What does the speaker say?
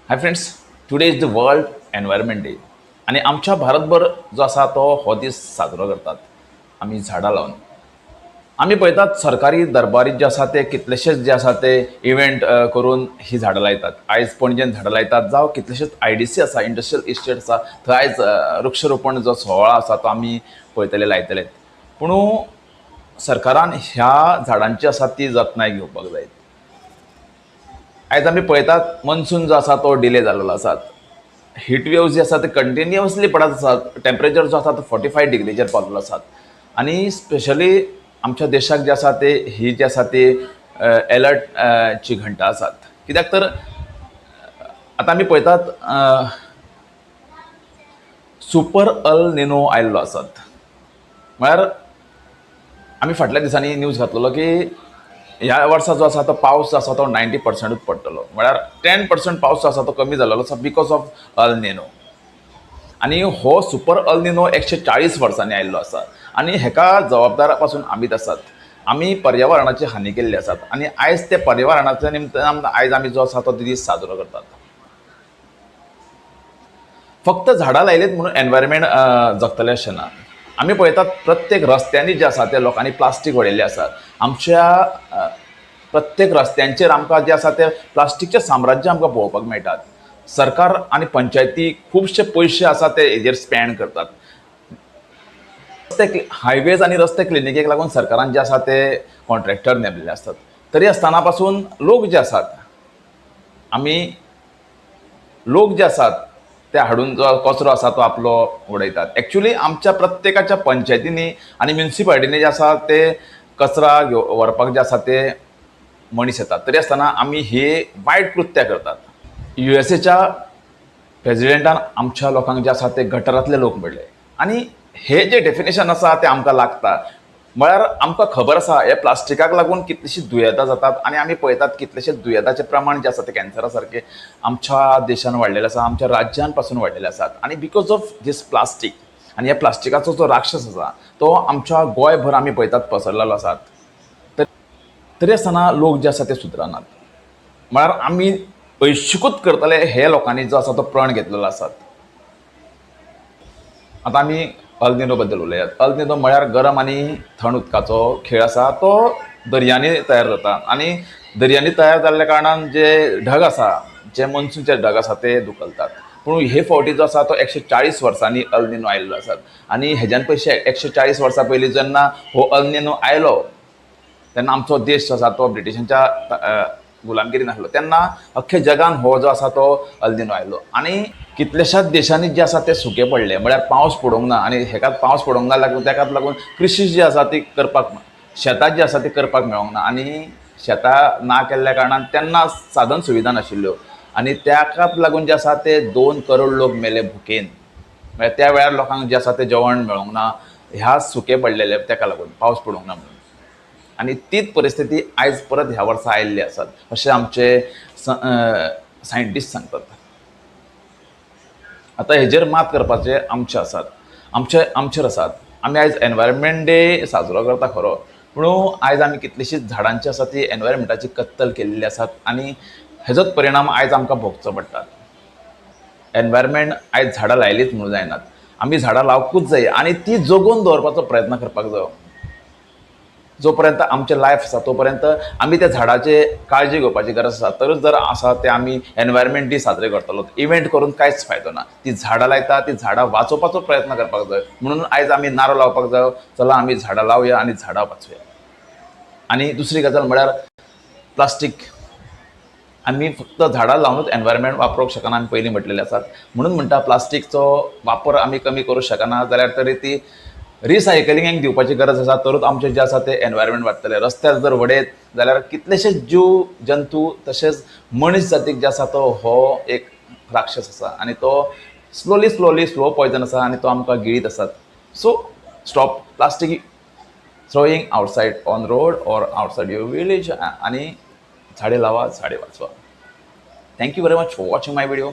Hi friends, today is the world environment day आणि आमच्या भारतभर जो असा तो हो दीस साजरो करतात आम्ही झाडां लावन. आम्ही पळयतात सरकारी दरबारीत जे आसा ते कितलेशेच जे आसा ते इव्हेंट करून ही झाडां लायतात. आयज पणजेन झाडां लायतात जावं कितलेशेच IDC आसा, इंडस्ट्रियल इस्टेट आसा, थंय आयज वृक्षरोपण जो सोहळा आसा तो आमी पळयतले लायतले. पूण सरकारान ह्या झाडांची आसा ती जतनाय घेवपाक जाय. आयज आमी पळयतात मनसून जो आसा तो डिले जाल्लो आसा. हीट वेव्स जे आसा ते कंटिन्युअसली पडत आसात. टेम्परेचर जो आसा तो 45 डिग्रीचेर पावलेलो आसात आणि स्पेशली आमच्या देशाक जे आसा ते ही जी आसा ती अलर्ट ची घंटा आसात. कित्याक तर आतां आमी पळयतात सुपर अल निनो आयिल्लो आसात. म्हळ्यार आमी फाटल्या दिसांनी न्यूज घातलेलो की ह्या वर्सा जो आसा तो पावस जो आसा तो 90% पडटलो. म्हळ्यार 10% पावस जो आसा तो कमी जाल्लो आसा बिकॉज ऑफ अल निनो. आणि हो सुपर अल निनो 140 वर्सांनी आयिल्लो आसा आणि हेका जबाबदार पासून आमीच आसात. आमी पर्यावरणाची हानी केल्ली आसात आणि आयज ते पर्यावरणाच्या निमतान आयज आमी जो आसा तो दीस साजरो करतात. फक्त झाडां लायलीत म्हणून एनवायरमेंट जगतलें अशें ना. आमी पळयतात प्रत्येक रस्त्यांनी जे आसा ते लोकांनी प्लास्टीक उडयल्लें आसा. आमच्या प्रत्येक रस्त्यांचेर आमकां जे आसा ते प्लास्टीकचें साम्राज्य आमकां पळोवपाक मेळटात. सरकार आणि पंचायती खुबशे पयशे आसा ते हेजेर स्पेंड करतात. रस्ते हायवेज आणि रस्ते क्लिनिकेक लागून सरकारान जे आसा ते कॉन्ट्रॅक्टर नेमलेले असतात. तरी आसतना पासून लोक जे आसात लोक जे आसात ते हाडून जो कचरो आसा तो आपलो उडयतात. एक्चुअली आमच्या प्रत्येकाच्या पंचायतींनी आणि म्युनिसिपालिटीनी जे आसा ते कचरा व्हरपाक जे आसा ते मनीस येतात. तरी आसतना आमी हे वायट कृत्य करतात. USAच्या प्रेसिडेंटान आमच्या लोकांक जे आसा ते गटरांतले लोक म्हणले आणि हे जे डेफिनेशन आसा ते आमकां लागता. म्हळ्यार आमकां खबर आसा हे प्लास्टिकाक लागून कितलीशीं दुयेंतां जातात आणि आमी पळयतात कितलेशेच दुयेंतांचें प्रमाण जे आसा ते कॅन्सरा सारके आमच्या देशान वाडलेलें आसा, आमच्या राज्यान पासून वाडलेले आसात. आणि बिकॉज ऑफ दीस प्लास्टीक आणि ह्या प्लास्टिकाचो जो राक्षस आसा तो आमच्या गोंयभर आमी पळयतात पसरलेलो आसात. तरी आसतना लोक जे आसा ते सुदरनात. म्हळ्यार आमी ऐशिकूच करतले हे लोकांनी जो आसा तो प्रण घेतलेलो आसात. आतां आमी अल निनो बद्दल उलयात. अल निनो म्हळ्यार गरम आणि थंड उदकाचो खेळ आसा तो दर्यांनी तयार जाता आणि दर्यांनी तयार जाल्ल्या कारणान जे ढग आसा, जे मनसूनचे ढग आसा ते धुकलतात. पूण हे फावटी जो आसा तो 140 वर्सांनी अल निनो आयिल्लो आसा आणि हेज्यान पयशे 140 वर्सां पयलीं जेन्ना हो अल निनो आयलो तेन्ना आमचो देश जो आसा तो ब्रिटिशांच्या गुलामगिरीन आसलो तेन्ना अख्ख्या जगान हो जो आसा तो अल निनो आयलो आणि कितल्याशाच देशांनी जे आसा ते सुके पडले. म्हळ्यार पावस पडूंक ना आणि हेकाच पावस पडूंक ना लागून तेकाच लागून कृषी जी आसा ती करपाक शेतां जी आसा ती करपाक मेळोंक ना आणि शेतां ना केल्ल्या कारणान तेन्ना साधन सुविधा नाशिल्ल्यो आणि त्याकाच लागून जे आसा ते 2 करोड लोक मेले भुकेन. म्हळ्यार त्या वेळार लोकांक जे आसा ते जेवण मेळोंक ना ह्या सुके पडलेले तेका लागून पावस पडूंक ना म्हणून. आणि तीच परिस्थिती आयज परत ह्या वर्सा आयिल्ली आसात अशें आमचे सायंटिस्ट सांगतात. आता हेजेर मात करपाचे आमचेर आसात. आमी आयज एनवायरमेंट डे साजरो करता खरो, पूण आयज आमी कितलीशींच झाडांची आसा ती एनवायरमेंटाची कत्तल केल्ली आसात आणि हेजोच परिणाम आयज आमकां भोगचो पडटा. एनवायरमेंट आयज झाडां लायलीच म्हणून जायनात. आमी झाडां लावपूच जाय आणि ती जगोवन दवरपाचो प्रयत्न करपाक जायो. जो पर्यंत आमचें लायफ आसा तो पर्यंत आमी त्या झाडाचे काळजी घेवपाची गरज आसा. तरच जर आसा ते आमी एनवायरमेंट डे साजरे करतलो. इव्हेंट करून कांयच फायदो ना. ती झाडां लायता ती झाडां वाचोवपाचो प्रयत्न करपाक जाय. म्हणून आयज आमी नारळ लावपाक जायो. चला आमी झाडां लावया आणि झाडां वाचोवया. आणि दुसरी गजाल म्हळ्यार प्लास्टीक. आमी फक्त झाडां लावनूच एनवायरमेंट वापरूंक शकना आमी पयलीं म्हटलेलें आसात. म्हणून म्हणटा प्लास्टीकचो वापर आमी कमी करूं शकना जाल्यार तरी ती रिसायकलिंगाक दिवपाची गरज आसा. तरूच आमचें जें आसा तें एनवायरमेंट वाडटलें. रस्त्यार जर उडयत जाल्यार कितलेशेच जीव जंतू तशेंच मनीस जातीक जे आसा तो हो एक राक्षस आसा आणि तो स्लो पॉयजन आसा आणि तो आमकां गिळीत आसात. So stop plastic throwing outside on road or outside your village आणि झाडे लावा, झाडे वाचवा. Thank you very much for watching my video.